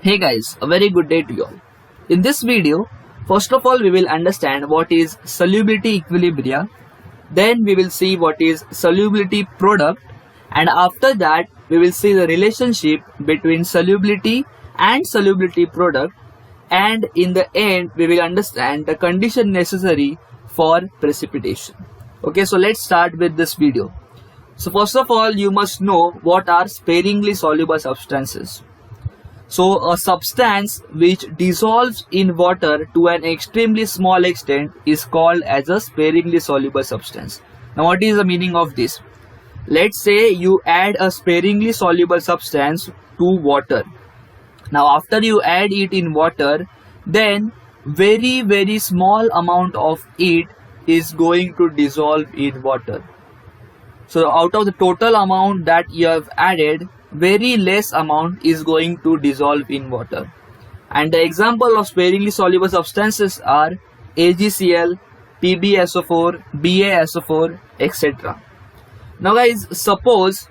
Hey guys, a very good day to you all. In this video, first of all we will understand what is solubility equilibria, then we will see what is solubility product, and after that we will see the relationship between solubility and solubility product, and in the end we will understand the condition necessary for precipitation. Okay, so let's start with this video. So first of all you must know what are sparingly soluble substances. So a substance which dissolves in water to an extremely small extent is called as a sparingly soluble substance. Now what is the meaning of this? Let's say you add a sparingly soluble substance to water. Now after you add it in water, then very small amount of it is going to dissolve in water. So out of the total amount that you have added, very less amount is going to dissolve in water. And the example of sparingly soluble substances are AgCl, PbSO4, BaSO4, etc. Now guys, suppose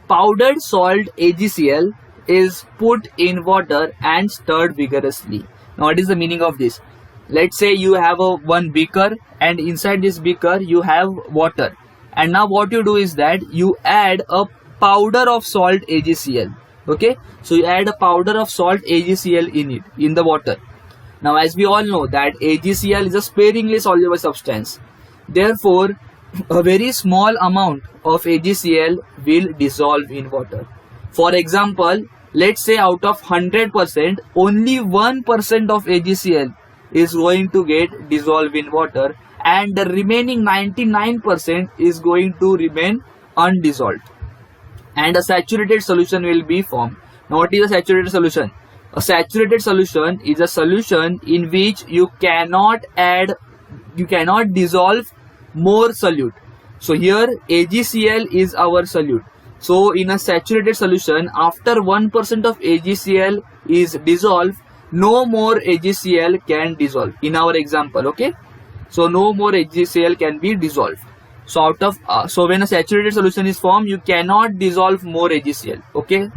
powdered salt AgCl is put in water and stirred vigorously. Now what is the meaning of this? Let's say you have one beaker, and inside this beaker you have water, and now what you do is that you add a powder of salt AgCl. Okay, so you add a powder of salt AgCl in the water. Now as we all know that AgCl is a sparingly soluble substance, therefore a very small amount of AgCl will dissolve in water. For example, let's say out of 100%, only 1% of AgCl is going to get dissolved in water, and the remaining 99% is going to remain undissolved, and a saturated solution will be formed. Now what is a saturated solution? A saturated solution is a solution in which you cannot dissolve more solute. So here AgCl is our solute. So in a saturated solution, after 1% of AgCl is dissolved, no more AgCl can dissolve in our example. Okay, so no more AgCl can be dissolved. So when a saturated solution is formed, you cannot dissolve more AgCl. Okay,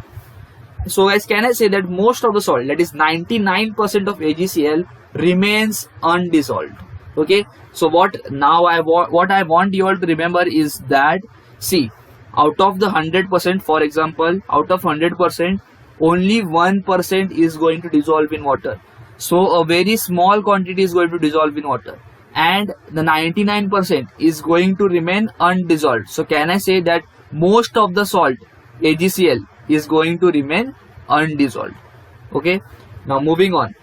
so as can I say that most of the salt, that is 99% of AgCl, remains undissolved. Okay, so what I want you all to remember is that, see, out of the 100%, for example, out of 100%, only 1% is going to dissolve in water. So a very small quantity is going to dissolve in water, and the 99% is going to remain undissolved. So can I say that most of the salt AgCl is going to remain undissolved? Okay, now moving on.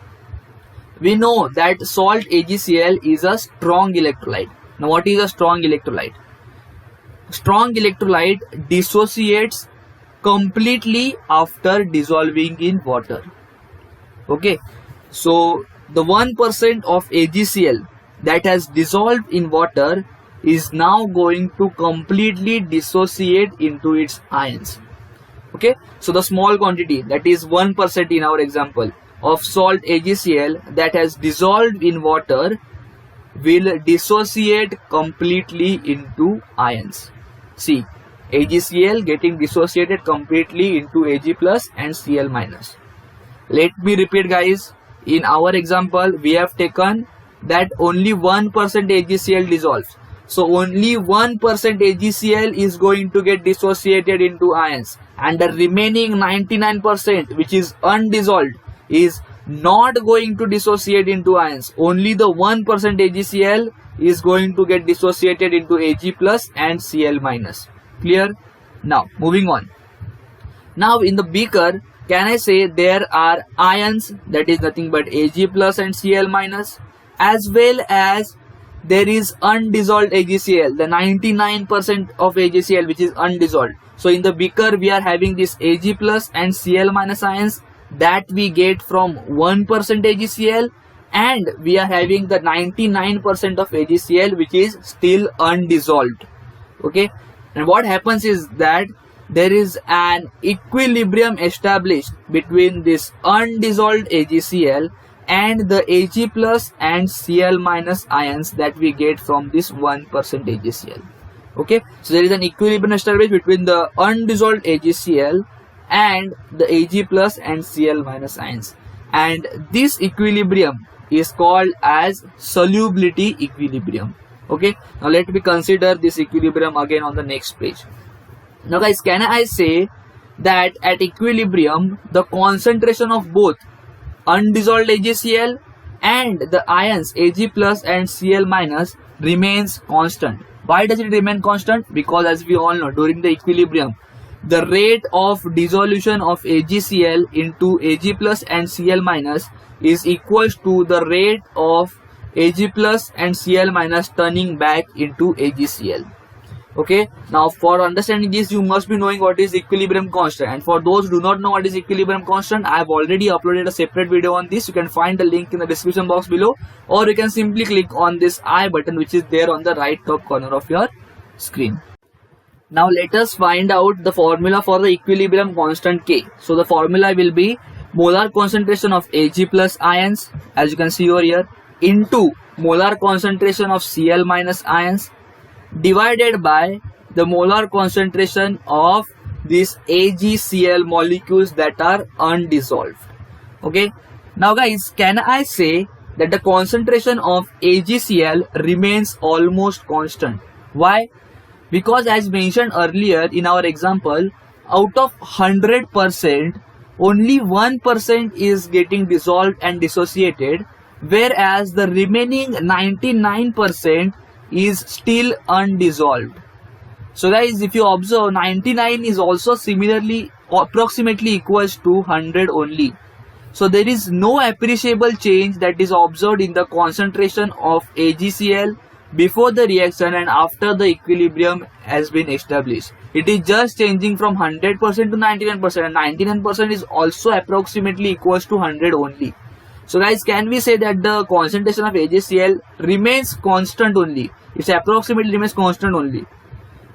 We know that salt AgCl is a strong electrolyte. Now what is a strong electrolyte? Strong electrolyte dissociates completely after dissolving in water. Okay, so the 1% of AgCl that has dissolved in water is now going to completely dissociate into its ions. Okay, so the small quantity, that is 1% in our example, of salt AgCl that has dissolved in water will dissociate completely into ions. See, AgCl getting dissociated completely into Ag plus and Cl minus. Let me repeat guys, in our example we have taken that only 1% AgCl dissolves. So only 1% AgCl is going to get dissociated into ions, and the remaining 99%, which is undissolved, is not going to dissociate into ions. Only the 1% AgCl is going to get dissociated into Ag plus and Cl minus. Clear? Now moving on. Now in the beaker, can I say there are ions, that is nothing but Ag plus and Cl minus, as well as there is undissolved AgCl, the 99% of AgCl which is undissolved. So in the beaker we are having this Ag plus and Cl minus ions that we get from 1% AgCl, and we are having the 99% of AgCl which is still undissolved. Okay, and what happens is that there is an equilibrium established between this undissolved AgCl and the Ag plus and Cl minus ions that we get from this 1% AgCl. Okay, so there is an equilibrium established between the undissolved AgCl and the Ag plus and Cl minus ions, and this equilibrium is called as solubility equilibrium. Okay, now let me consider this equilibrium again on the next page. Now guys, can I say that at equilibrium the concentration of both undissolved AgCl and the ions Ag plus and Cl minus remains constant? Why does it remain constant? Because as we all know, during the equilibrium the rate of dissolution of AgCl into Ag plus and Cl minus is equals to the rate of Ag plus and Cl minus turning back into AgCl. Okay, now for understanding this you must be knowing what is equilibrium constant, and for those who do not know what is equilibrium constant, I have already uploaded a separate video on this. You can find the link in the description box below, or you can simply click on this I button which is there on the right top corner of your screen. Now let us find out the formula for the equilibrium constant K. So the formula will be molar concentration of Ag plus ions, as you can see over here, into molar concentration of Cl minus ions divided by the molar concentration of these AgCl molecules that are undissolved. Okay, now guys, can I say that the concentration of AgCl remains almost constant? Why? Because as mentioned earlier in our example, out of 100%, only 1% is getting dissolved and dissociated, whereas the remaining 99% is still undissolved. So guys, if you observe, 99 is also similarly approximately equals to 100 only. So there is no appreciable change that is observed in the concentration of AgCl before the reaction and after the equilibrium has been established. It is just changing from 100% to 99%, and 99% is also approximately equals to 100 only. So guys, can we say that the concentration of AgCl remains constant only? It approximately remains constant only.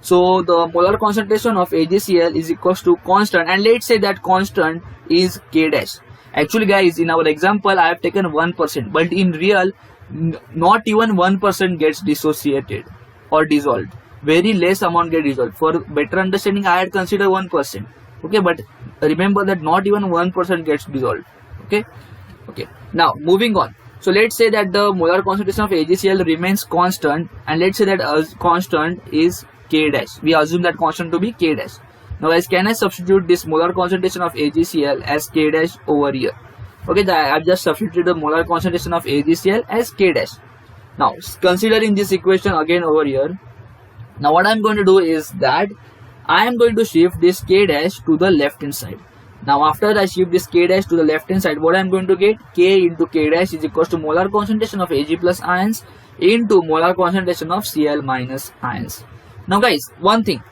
So the molar concentration of AgCl is equals to constant, and let's say that constant is K dash. Actually guys, in our example I have taken 1%, but in real not even 1% gets dissociated or dissolved. Very less amount get dissolved. For better understanding I had considered 1%. Okay, but remember that not even 1% gets dissolved. Okay. Okay, now moving on. So let's say that the molar concentration of AgCl remains constant, and let's say that constant is K dash. We assume that constant to be K dash. Now guys, can I substitute this molar concentration of AgCl as K dash over here? Okay, I've just substituted the molar concentration of AgCl as K dash. Now considering this equation again over here, now what I'm going to do is that I am going to shift this K dash to the left hand side. Now after I shift this K dash to the left hand side, what I am going to get? K into K dash is equals to molar concentration of Ag plus ions into molar concentration of Cl minus ions. Now guys, one thing,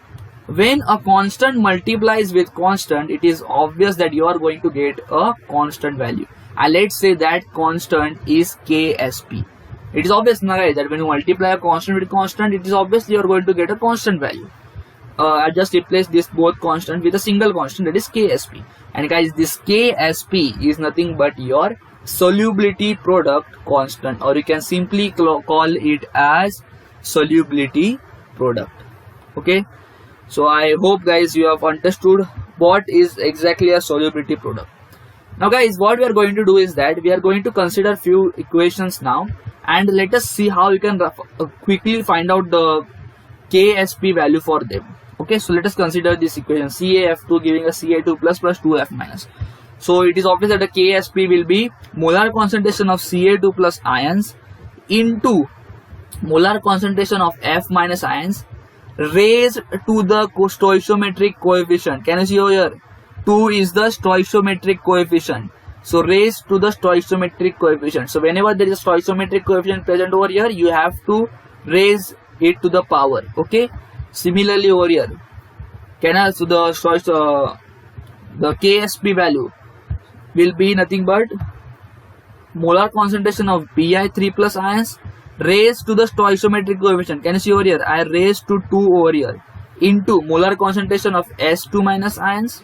when a constant multiplies with constant, it is obvious that you are going to get a constant value, and let's say that constant is Ksp. It is obvious now guys that when you multiply a constant with constant, it is obviously you are going to get a constant value. I just replace this both constant with a single constant, that is Ksp. And guys, this Ksp is nothing but your solubility product constant, or you can simply call it as solubility product. Okay, so I hope guys you have understood what is exactly a solubility product. Now guys, what we are going to do is that we are going to consider few equations now, and let us see how you can quickly find out the Ksp value for them. Okay, so let us consider this equation, CaF2 giving a Ca2 plus 2F minus. So it is obvious that the Ksp will be molar concentration of Ca2 plus ions into molar concentration of F minus ions raised to the stoichiometric coefficient. Can you see over here? 2 is the stoichiometric coefficient. So raised to the stoichiometric coefficient. So whenever there is a stoichiometric coefficient present over here, you have to raise it to the power. Okay. Similarly over here, so the Ksp value will be nothing but molar concentration of Bi3 plus ions raised to the stoichiometric coefficient. Can you see over here? I raised to 2 over here into molar concentration of S2 minus ions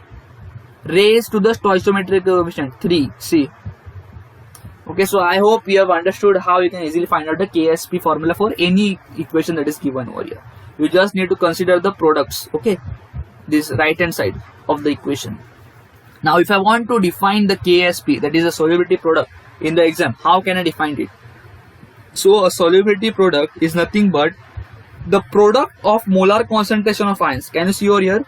raised to the stoichiometric coefficient 3. See. Okay, so I hope you have understood how you can easily find out the Ksp formula for any equation that is given over here. You just need to consider the products, okay, this right hand side of the equation. Now if I want to define the KSP, that is a solubility product, in the exam, how can I define it? So a solubility product is nothing but the product of molar concentration of ions. Can you see over here?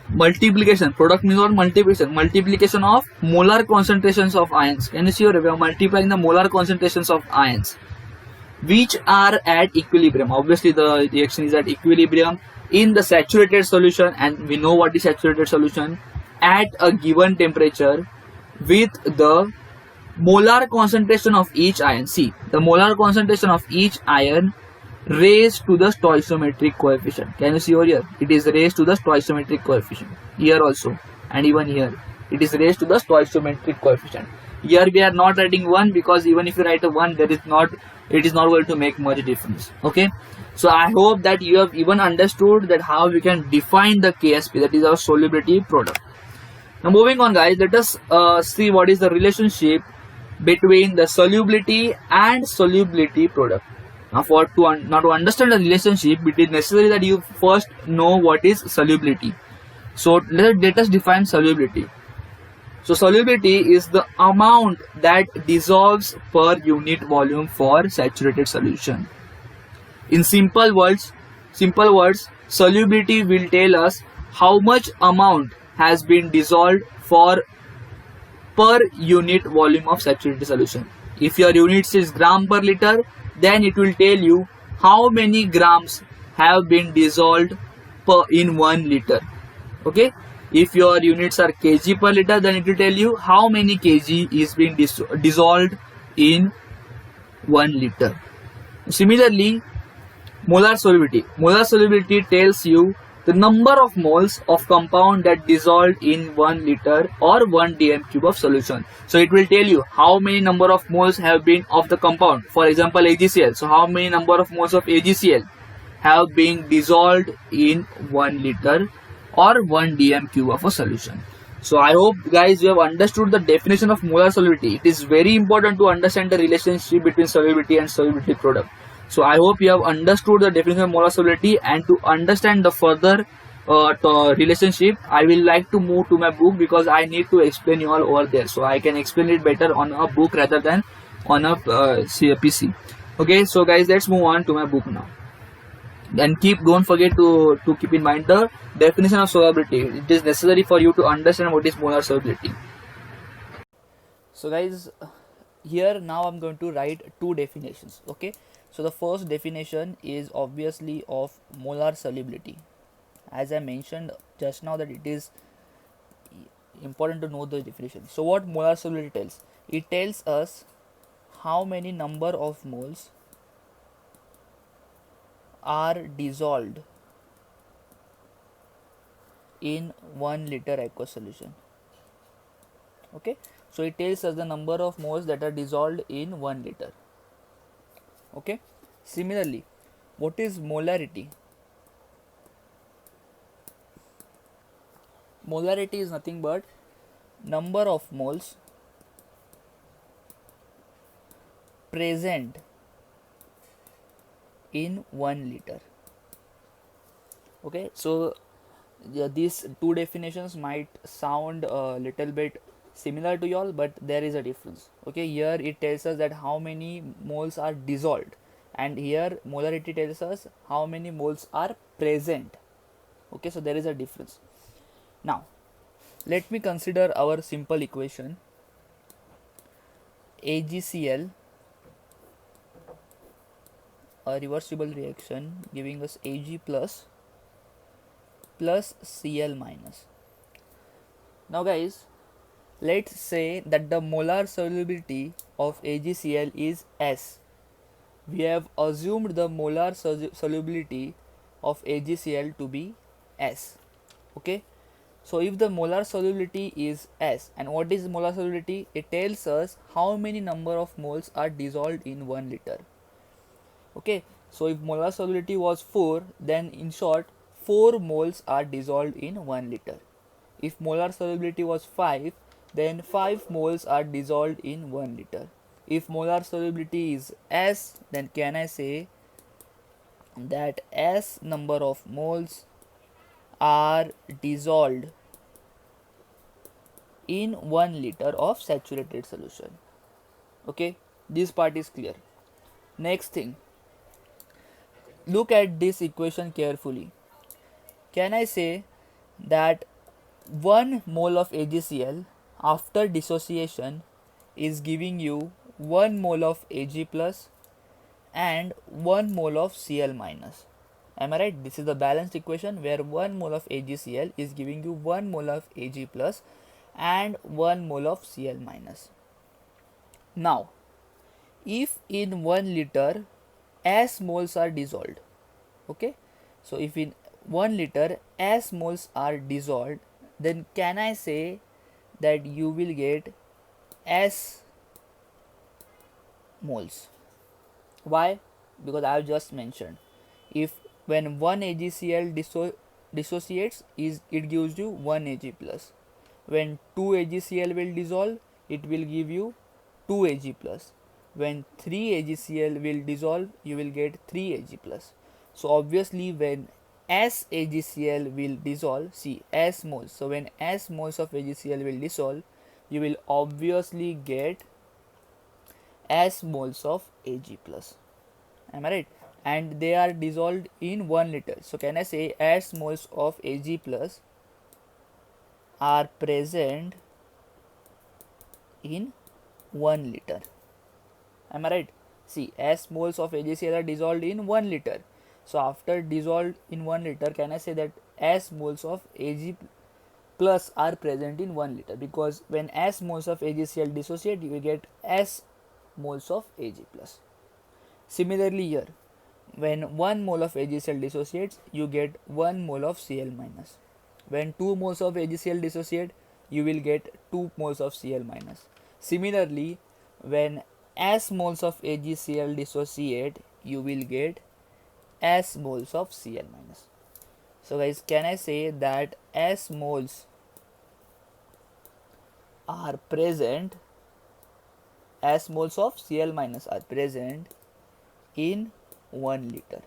Multiplication. Product means what? Multiplication. Multiplication of molar concentrations of ions. Can you see over here? We are multiplying the molar concentrations of ions which are at equilibrium. Obviously the reaction is at equilibrium in the saturated solution, and we know what is saturated solution, at a given temperature with the molar concentration of each ion. See, the molar concentration of each ion raised to the stoichiometric coefficient. Can you see over here? It is raised to the stoichiometric coefficient. Here also, and even here, it is raised to the stoichiometric coefficient. Here we are not writing 1 because even if you write a 1, it is not going to make much difference. Okay, so I hope that you have even understood that how we can define the KSP, that is our solubility product. Now moving on, guys, let us see what is the relationship between the solubility and solubility product. Now to understand the relationship, it is necessary that you first know what is solubility. So let us define solubility. So solubility is the amount that dissolves per unit volume for saturated solution. In simple words, solubility will tell us how much amount has been dissolved for per unit volume of saturated solution. If your unit is gram per liter, then it will tell you how many grams have been dissolved in 1 liter. Okay, if your units are kg per liter, then it will tell you how many kg is being dissolved in 1 liter. Similarly, molar solubility tells you the number of moles of compound that dissolved in 1 liter or 1 dm cube of solution. So it will tell you how many number of moles have been of the compound. For example, AgCl. So how many number of moles of AgCl have been dissolved in 1 liter or 1 dm cube of a solution. So I hope, guys, you have understood the definition of molar solubility. It is very important to understand the relationship between solubility and solubility product. So I hope you have understood the definition of molar solubility, and to understand the further relationship, I will like to move to my book because I need to explain you all over there. So I can explain it better on a book rather than on a PC. Okay, so guys, let's move on to my book now. And don't forget to keep in mind the definition of solubility. It is necessary for you to understand what is molar solubility. So guys, here now I'm going to write 2 definitions. Okay, so the first definition is obviously of molar solubility. As I mentioned just now that it is important to know the definition. So what molar solubility tells? It tells us how many number of moles are dissolved in 1 liter aqueous solution. Okay, so it tells us the number of moles that are dissolved in 1 liter. Okay, similarly, what is molarity? Molarity is nothing but number of moles present in 1 liter. Okay, so these 2 definitions might sound a little bit similar to y'all, but there is a difference. Okay, here it tells us that how many moles are dissolved, and here molarity tells us how many moles are present. Okay, so there is a difference. Now let me consider our simple equation. AgCl, a reversible reaction giving us Ag plus Cl minus. Now guys, let's say that the molar solubility of AgCl is S. We have assumed the molar solubility of AgCl to be S. Okay, so if the molar solubility is S, and what is molar solubility? It tells us how many number of moles are dissolved in 1 liter. Okay, so if molar solubility was 4, then in short 4 moles are dissolved in 1 liter. If molar solubility was 5, then 5 moles are dissolved in 1 liter. If molar solubility is S, then can I say that S number of moles are dissolved in 1 liter of saturated solution. Okay, this part is clear. Next thing, look at this equation carefully. Can I say that 1 mole of AgCl after dissociation is giving you 1 mole of Ag plus and 1 mole of Cl minus? Am I right? This is the balanced equation where 1 mole of AgCl is giving you 1 mole of Ag plus and 1 mole of Cl minus. Now, if in 1 liter S moles are dissolved, okay, so if in 1 liter S moles are dissolved, then can I say that you will get S moles? Why? Because I have just mentioned, if when 1 AgCl dissociates, it gives you 1 Ag plus. When 2 AgCl will dissolve, it will give you 2 Ag plus. When 3 AgCl will dissolve, you will get 3 Ag plus. So obviously when S AgCl will dissolve, see S moles. So when S moles of AgCl will dissolve, you will obviously get S moles of Ag plus. Am I right? And they are dissolved in 1 liter. So can I say S moles of Ag plus are present in 1 liter? Am I right? See, S moles of AgCl are dissolved in 1 liter. So after dissolved in 1 liter, can I say that S moles of Ag plus are present in 1 liter? Because when S moles of AgCl dissociate, you will get S moles of Ag plus. Similarly here, when 1 mole of AgCl dissociates, you get 1 mole of Cl minus. When 2 moles of AgCl dissociate, you will get 2 moles of Cl minus. Similarly, when S moles of AgCl dissociate, you will get S moles of Cl minus. So guys, can I say that S moles are present, S moles of Cl minus are present in 1 liter?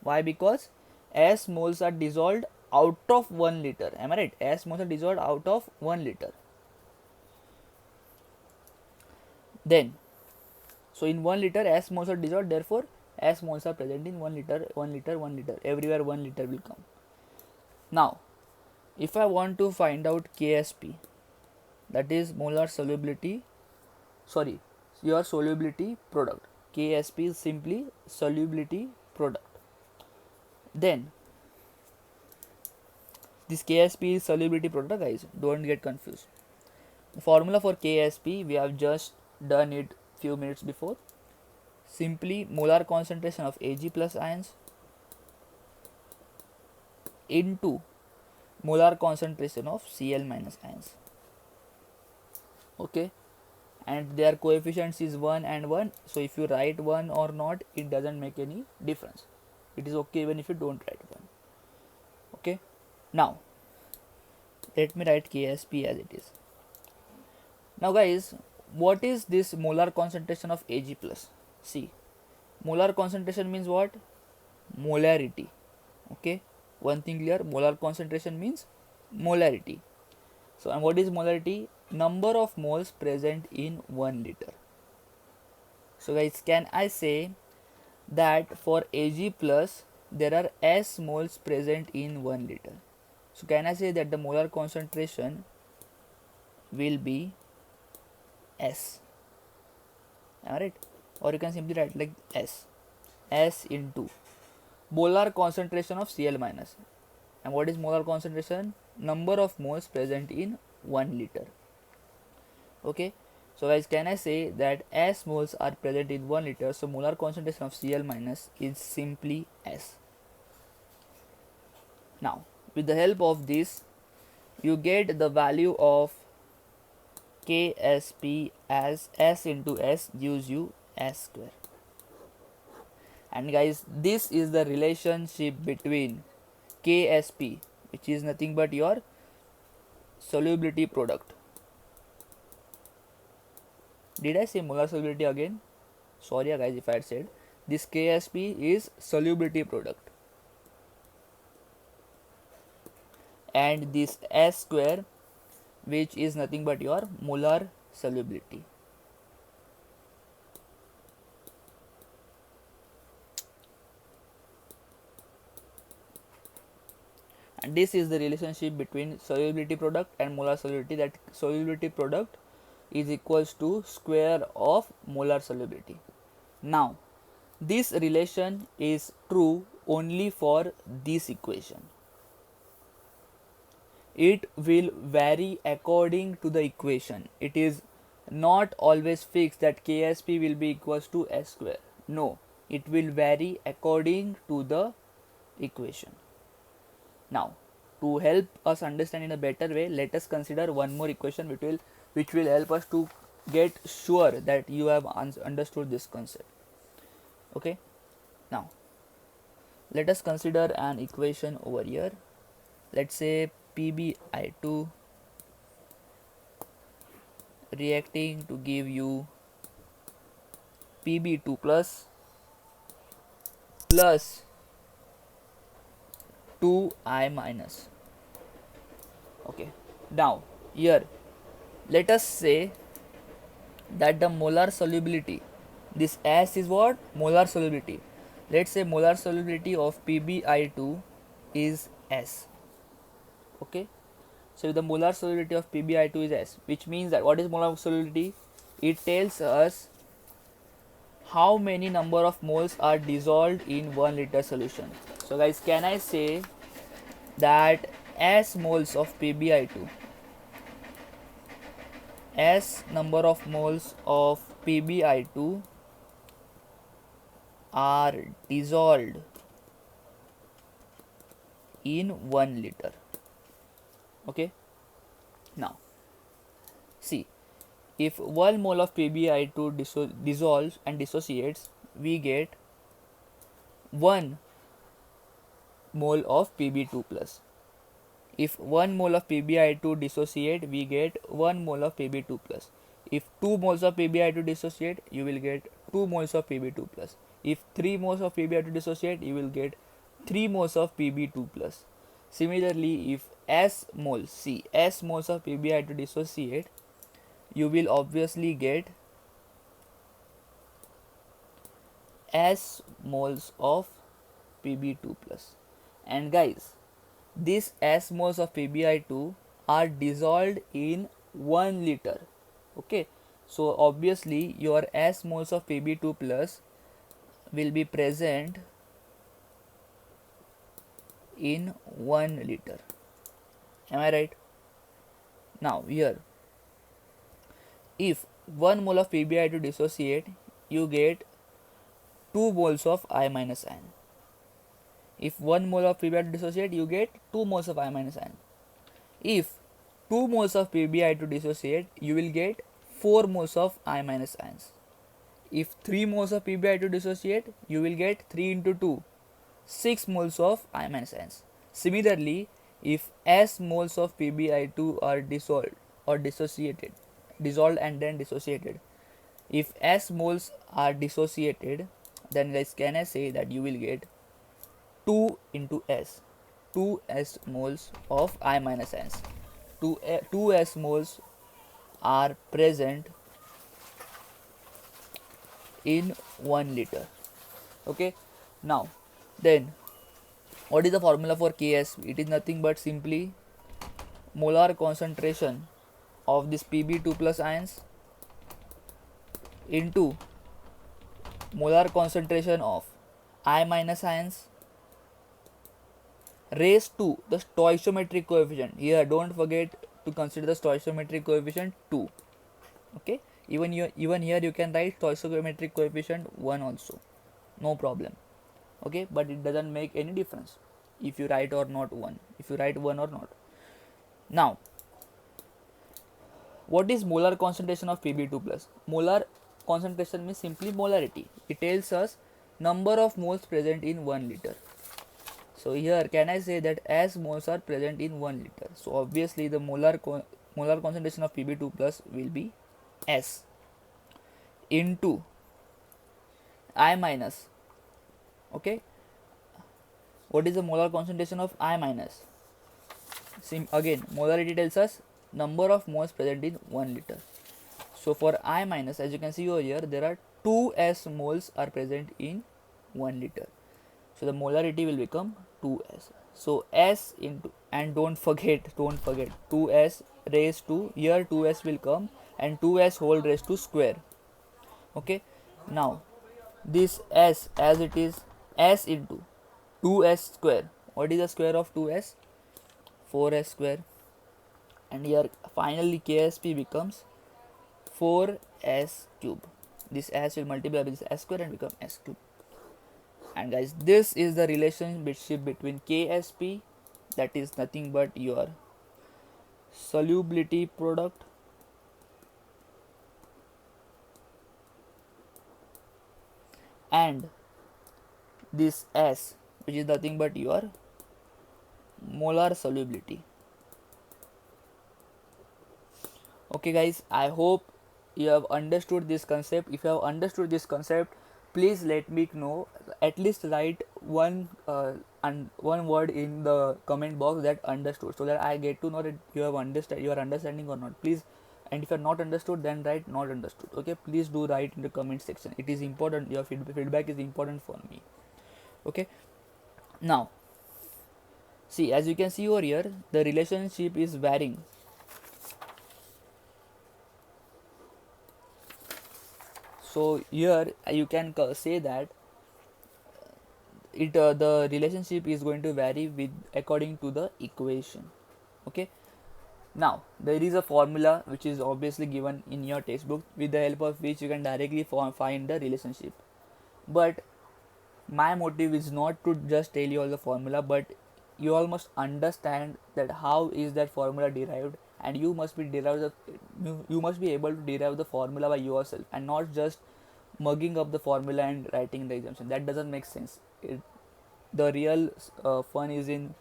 Why? Because S moles are dissolved out of 1 liter. Am I right? S moles are dissolved out of 1 liter. Then, so in 1 liter S moles are dissolved, therefore S moles are present in 1 liter, 1 liter, 1 liter. Everywhere 1 liter will come. Now, if I want to find out KSP, that is molar solubility, sorry, your solubility product. KSP is simply solubility product. Then, this KSP is solubility product, guys. Don't get confused. The formula for KSP, we have just done it few minutes before. Simply molar concentration of Ag plus ions into molar concentration of Cl minus ions. Okay, and their coefficients is 1 and 1. So if you write 1 or not, it doesn't make any difference. It is okay even if you don't write 1. Okay, now let me write KSP as it is. Now guys, what is this molar concentration of Ag plus? See, molar concentration means what? Molarity. Okay, one thing clear, molar concentration means molarity. So, and what is molarity? Number of moles present in 1 liter. So guys, can I say that for Ag plus there are S moles present in 1 liter? So can I say that the molar concentration will be S? Alright, or you can simply write like S into molar concentration of Cl minus. And what is molar concentration? Number of moles present in 1 liter. Okay, so guys, can I say that S moles are present in 1 liter, so molar concentration of Cl minus is simply S. Now, with the help of this, you get the value of KSP as S into S gives you S square. And guys, this is the relationship between KSP, which is nothing but your solubility product. Did I say molar solubility again? Sorry guys if I had said. This KSP is solubility product. And this S square which is nothing but your molar solubility. And this is the relationship between solubility product and molar solubility, that solubility product is equals to square of molar solubility. Now this relation is true only for this equation. It will vary according to the equation. It is not always fixed that KSP will be equals to S square. No, it will vary according to the equation. Now, to help us understand in a better way, let us consider one more equation which will help us to get sure that you have understood this concept. Okay, now let us consider an equation over here. Let's say PbI2 reacting to give you Pb2 plus 2I minus. Okay, now here let us say that the molar solubility, this S is what? Molar solubility. Let's say molar solubility of PbI2 is S. Okay, so the molar solubility of PbI2 is S, which means that what is molar solubility? It tells us how many number of moles are dissolved in 1 liter solution. So guys, can I say that S moles of PbI2, S number of moles of PbI2 are dissolved in 1 liter. Okay, now see, if 1 mole of PbI2 dissolves and dissociates, we get 1 mole of Pb2 plus. If 1 mole of PbI2 dissociate, we get 1 mole of Pb2 plus. If 2 moles of PbI2 dissociate, you will get 2 moles of Pb2 plus. If 3 moles of PbI2 dissociate, you will get 3 moles of Pb2 plus. Similarly, if S moles of PbI2 dissociate, you will obviously get S moles of Pb2 plus. And guys, these S moles of PbI2 are dissolved in 1 liter. Okay, so obviously your S moles of Pb2 plus will be present in 1 liter. Am I right? Now here, if 1 mole of PbI2 dissociate, you get 2 moles of I minus ion. If 1 mole of PbI2 dissociate, you get 2 moles of I minus ion. If 2 moles of PbI2 dissociate, you will get 4 moles of I minus ions. If 3 moles of PbI2 dissociate, you will get 3 into 2, 6 moles of I minus ions. Similarly, if S moles of PbI2 are dissolved or dissociated, dissolved and then dissociated, if S moles are dissociated, then guys, can I say that you will get 2 into S, 2S moles of I minus ions. 2S moles are present in 1 liter. Okay, now then what is the formula for Ks? It is nothing but simply molar concentration of this Pb2 plus ions into molar concentration of I minus ions raised to the stoichiometric coefficient. Here don't forget to consider the stoichiometric coefficient 2. Okay, even here you can write stoichiometric coefficient 1 also, no problem. Okay, but it doesn't make any difference if you write or not 1, if you write 1 or not. Now what is molar concentration of Pb2 plus? Molar concentration means simply molarity. It tells us number of moles present in 1 liter. So here can I say that as moles are present in 1 liter, so obviously the molar concentration of Pb2 plus will be S into I minus. Okay, what is the molar concentration of I minus? Again, molarity tells us number of moles present in 1 liter. So for I minus, as you can see over here, there are 2s moles are present in 1 liter. So the molarity will become 2s. So s into, and don't forget 2s raised to, here 2s will come and 2s whole raised to square. Okay, now this s, as it is s into 2s square. What is the square of 2s? 4s square. And here finally KSP becomes 4s cube. This s will multiply with this s square and become s cube. And guys, this is the relationship between KSP, that is nothing but your solubility product, and this S, which is nothing but your molar solubility. Okay guys, I hope you have understood this concept. If you have understood this concept, please let me know. At least write one word in the comment box that understood, so that I get to know that you have you are understanding or not. Please, and if you are not understood, then write not understood. Okay, please do write in the comment section. It is important. Your feedback is important for me. Okay, now see, as you can see over here, the relationship is varying. So here you can say that the relationship is going to vary with according to the equation. Okay, now there is a formula which is obviously given in your textbook, with the help of which you can directly find the relationship. But my motive is not to just tell you all the formula, but you all must understand that how is that formula derived, and you must be able to derive the formula by yourself and not just mugging up the formula and writing the exemption. That doesn't make sense. The real fun is in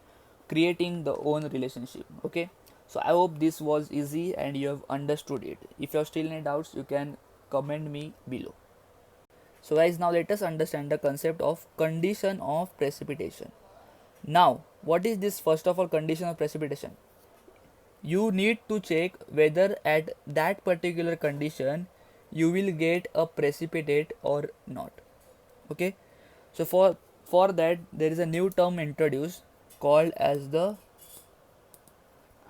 creating the own relationship. Okay, so I hope this was easy and you have understood it. If you have still any doubts, you can comment me below. So guys, now let us understand the concept of condition of precipitation. Now, what is this first of all condition of precipitation? You need to check whether at that particular condition you will get a precipitate or not. Okay, so for that there is a new term introduced called as the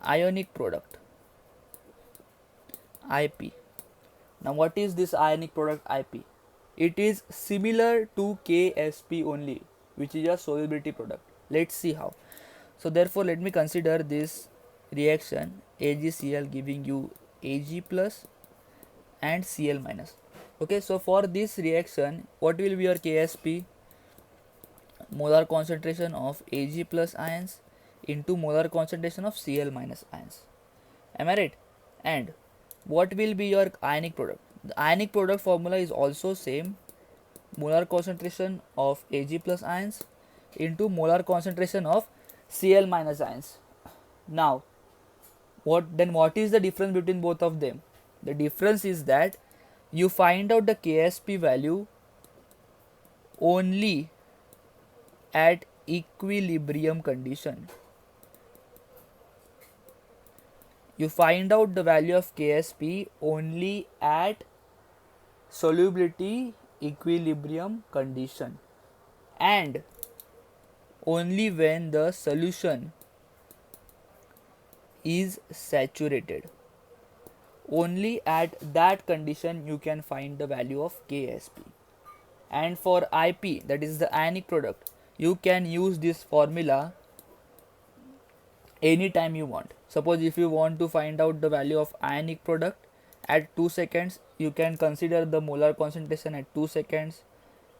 ionic product, IP. Now what is this ionic product, IP? It is similar to KSP only, which is a solubility product. Let's see how. So therefore let me consider this reaction AgCl giving you Ag plus and Cl minus. Okay, so for this reaction, what will be your KSP? Molar concentration of Ag plus ions into molar concentration of Cl minus ions. Am I right? And what will be your ionic product? The ionic product formula is also same, molar concentration of Ag plus ions into molar concentration of Cl minus ions. Now, what is the difference between both of them? The difference is that you find out the KSP value only at equilibrium condition. You find out the value of KSP only at solubility equilibrium condition, and only when the solution is saturated. Only at that condition you can find the value of KSP. And for IP, that is the ionic product, you can use this formula anytime you want. Suppose if you want to find out the value of ionic product at 2 seconds, you can consider the molar concentration at 2 seconds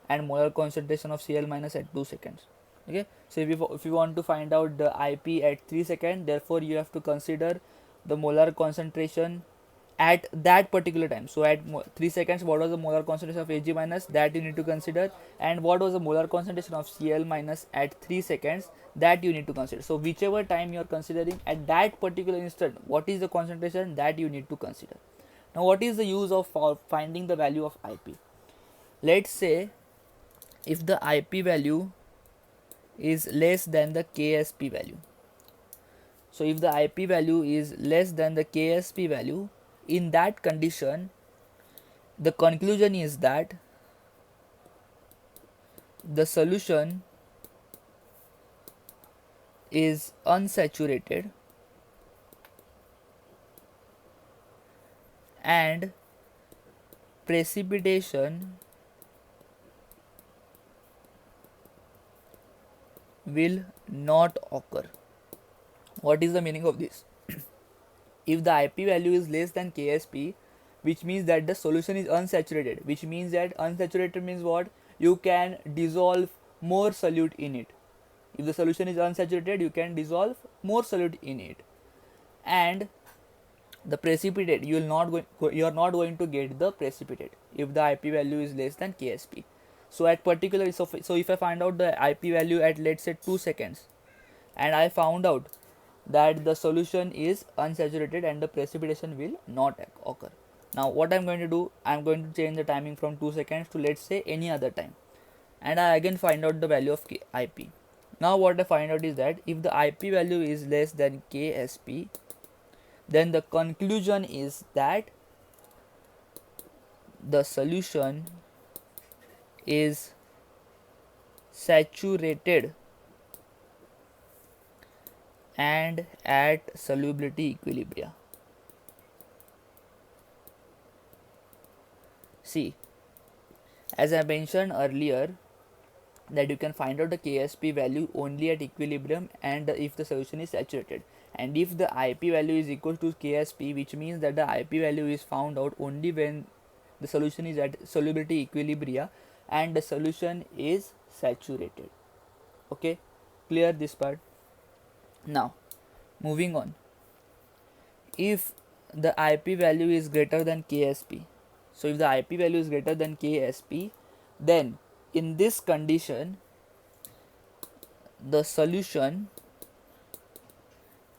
and molar concentration of Cl minus at 2 seconds. Okay, so if you want to find out the IP at 3 seconds, therefore you have to consider the molar concentration at that particular time. So at 3 seconds, what was the molar concentration of Ag minus, that you need to consider, and what was the molar concentration of Cl minus at 3 seconds, that you need to consider. So whichever time you are considering at that particular instant, what is the concentration, that you need to consider. Now what is the use of finding the value of IP? Let's say if the IP value is less than the KSP value. So if the IP value is less than the KSP value, in that condition, the conclusion is that the solution is unsaturated and precipitation will not occur. What is the meaning of this? If the IP value is less than KSP, which means that the solution is unsaturated, which means that unsaturated means what? You can dissolve more solute in it. If the solution is unsaturated, you can dissolve more solute in it. And the precipitate, you are not going to get the precipitate if the IP value is less than KSP. So at particular, so if I find out the IP value at, let's say, 2 seconds, and I found out that the solution is unsaturated and the precipitation will not occur. Now what I'm going to do, I'm going to change the timing from 2 seconds to, let's say, any other time, and I again find out the value of IP. Now what I find out is that if the IP value is less than KSP, then the conclusion is that the solution is saturated and at solubility equilibria. See, as I mentioned earlier, that you can find out the KSP value only at equilibrium and if the solution is saturated, and if the IP value is equal to KSP, which means that the IP value is found out only when the solution is at solubility equilibria and the solution is saturated. Okay, clear this part? Now moving on, if the IP value is greater than KSP, so if the IP value is greater than KSP, then in this condition the solution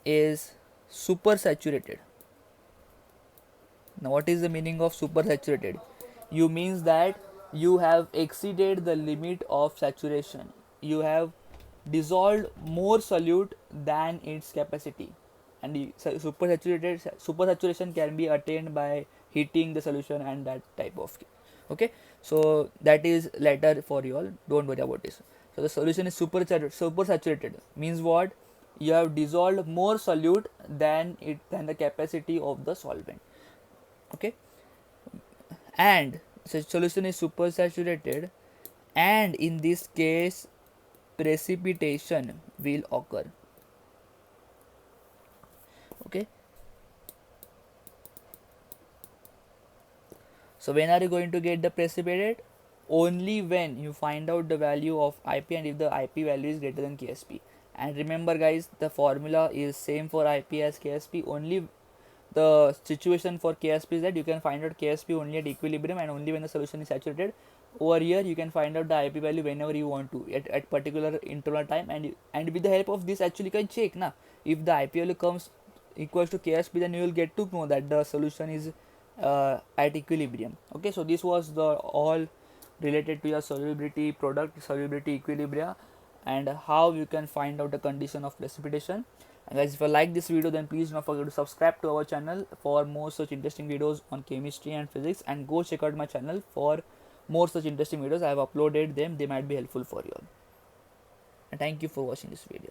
is supersaturated. Now what is the meaning of supersaturated? You means that you have exceeded the limit of saturation, you have dissolved more solute than its capacity, and supersaturation can be attained by heating the solution and that type of thing. Okay, so that is later for you all, don't worry about this. So the solution is supersaturated means what? You have dissolved more solute than the capacity of the solvent. Okay, and so solution is supersaturated, and in this case precipitation will occur. Okay, so when are you going to get the precipitate? Only when you find out the value of IP and if the IP value is greater than KSP. And remember guys, the formula is same for IP as KSP, only the situation for KSP is that you can find out KSP only at equilibrium and only when the solution is saturated. Over here you can find out the IP value whenever you want to at particular interval time, and with the help of this actually you can check now if the IP value comes equals to KSP, then you will get to know that the solution is at equilibrium. Okay, so this was the all related to your solubility product, solubility equilibria, and how you can find out the condition of precipitation. And guys, if you like this video, then please don't forget to subscribe to our channel for more such interesting videos on chemistry and physics, and go check out my channel for more such interesting videos. I have uploaded them, they might be helpful for you all. And thank you for watching this video.